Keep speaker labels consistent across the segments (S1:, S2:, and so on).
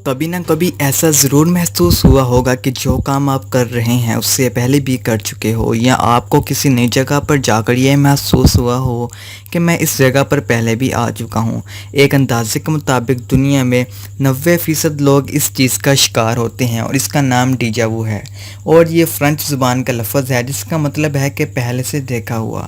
S1: कभी ना कभी ऐसा ज़रूर महसूस हुआ होगा कि जो काम आप कर रहे हैं उससे पहले भी कर चुके हो, या आपको किसी नई जगह पर जाकर ये महसूस हुआ हो कि मैं इस जगह पर पहले भी आ चुका हूँ। एक अंदाजे के मुताबिक दुनिया में 90% लोग इस चीज़ का शिकार होते हैं और इसका नाम डीजा वू है। और ये फ़्रेंच ज़ुबान का लफ्ज़ है जिसका मतलब है कि पहले से देखा हुआ।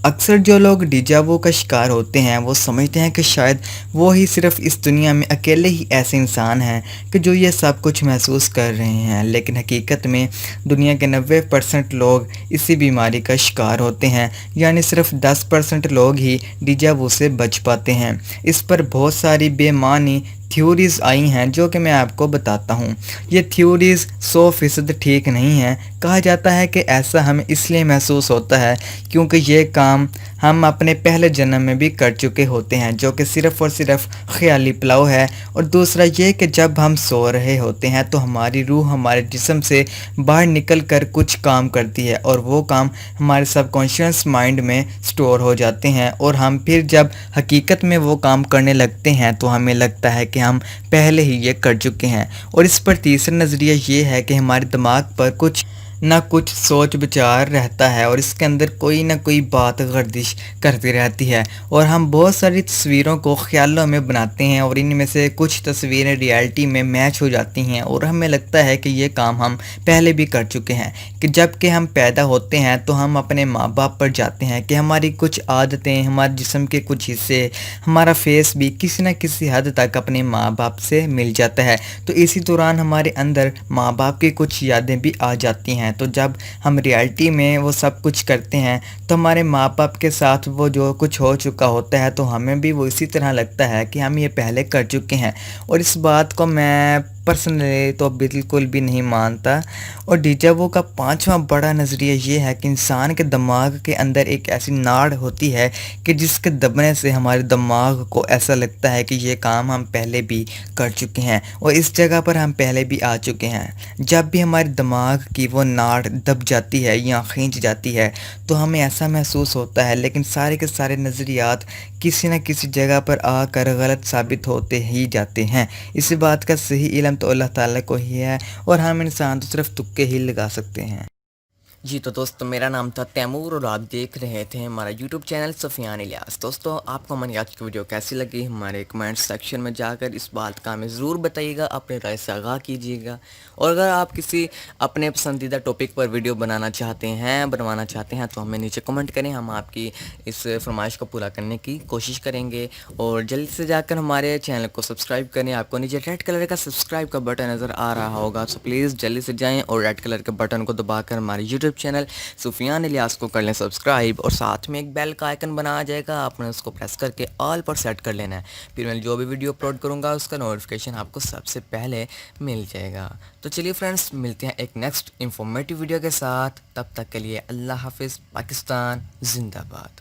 S1: अक्सर जो लोग डीजा वू का शिकार होते हैं वो समझते हैं कि शायद वो ही सिर्फ इस दुनिया में अकेले ही ऐसे इंसान हैं कि जो ये सब कुछ महसूस कर रहे हैं, लेकिन हकीकत में दुनिया के 90% लोग इसी बीमारी का शिकार होते हैं, यानी सिर्फ 10% लोग ही डीजा वू से बच पाते हैं। इस पर बहुत सारी बेमानी थ्योरीज़ आई हैं जो कि मैं आपको बताता हूँ। ये थ्योरीज़ 100% ठीक नहीं हैं। कहा जाता है कि ऐसा हमें इसलिए महसूस होता है क्योंकि ये काम हम अपने पहले जन्म में भी कर चुके होते हैं, जो कि सिर्फ़ और सिर्फ ख़याली पुलाव है। और दूसरा ये कि जब हम सो रहे होते हैं तो हमारी रूह हमारे जिस्म से बाहर निकल कर कुछ काम करती है और वो काम हमारे सबकॉन्शियस माइंड में स्टोर हो जाते हैं, और हम फिर जब हकीकत में वो काम करने लगते हैं तो हमें लगता है कि हम पहले ही ये कर चुके हैं। और इस पर तीसरा नज़रिया ये है कि हमारे दिमाग पर कुछ ना कुछ सोच विचार रहता है और इसके अंदर कोई ना कोई बात गर्दिश करती रहती है, और हम बहुत सारी तस्वीरों को ख्यालों में बनाते हैं और इनमें से कुछ तस्वीरें रियलिटी में मैच हो जाती हैं और हमें लगता है कि ये काम हम पहले भी कर चुके हैं। कि जब कि हम पैदा होते हैं तो हम अपने माँ बाप पर जाते हैं कि हमारी कुछ आदतें, हमारे जिस्म के कुछ हिस्से, हमारा फेस भी किसी न किसी हद तक अपने माँ बाप से मिल जाता है। तो इसी दौरान हमारे अंदर माँ बाप की कुछ यादें भी आ जाती हैं। तो जब हम रियलिटी में वो सब कुछ करते हैं तो हमारे माँ बाप के साथ वो जो कुछ हो चुका होता है तो हमें भी वो इसी तरह लगता है कि हम ये पहले कर चुके हैं। और इस बात को मैं पर्सनली तो बिल्कुल भी नहीं मानता। और डीजा वू का पांचवा बड़ा नज़रिया ये है कि इंसान के दिमाग के अंदर एक ऐसी नाड़ होती है कि जिसके दबने से हमारे दिमाग को ऐसा लगता है कि ये काम हम पहले भी कर चुके हैं और इस जगह पर हम पहले भी आ चुके हैं। जब भी हमारे दिमाग की वो नाड़ दब जाती है या खींच जाती है तो हमें ऐसा महसूस होता है, लेकिन सारे के सारे नज़रियात किसी न किसी जगह पर आकर गलत साबित होते ही जाते हैं। इस बात का सही इल्म तो अल्लाह ताला को ही है और हम इंसान तो सिर्फ तुक्के ही लगा सकते हैं।
S2: जी तो दोस्तों, मेरा नाम था तैमूर और आप देख रहे थे हमारा यूट्यूब चैनल सुफियान इलियास। दोस्तों, आपको हमारी आज की वीडियो कैसी लगी हमारे कमेंट सेक्शन में जाकर इस बात का हमें ज़रूर बताइएगा, अपने राय से आगाह कीजिएगा। और अगर आप किसी अपने पसंदीदा टॉपिक पर वीडियो बनवाना चाहते हैं तो हमें नीचे कमेंट करें, हम आपकी इस फरमाइश को पूरा करने की कोशिश करेंगे। और जल्दी से जाकर हमारे चैनल को सब्सक्राइब करें। आपको नीचे रेड कलर का सब्सक्राइब का बटन नज़र आ रहा होगा, सो प्लीज़ जल्दी से जाएँ और रेड कलर के बटन को दबाकर हमारे यूट्यूब चैनल सुफियान इलियास को कर लें सब्सक्राइब, और साथ में एक बेल का आइकन बना आ जाएगा, आपने उसको प्रेस करके ऑल पर सेट कर लेना है। फिर मैं जो भी वीडियो अपलोड करूँगा उसका नोटिफिकेशन आपको सबसे पहले मिल जाएगा। तो चलिए फ्रेंड्स, मिलते हैं एक नेक्स्ट इंफॉर्मेटिव वीडियो के साथ। तब तक के लिए अल्लाह हाफिज़। पाकिस्तान जिंदाबाद।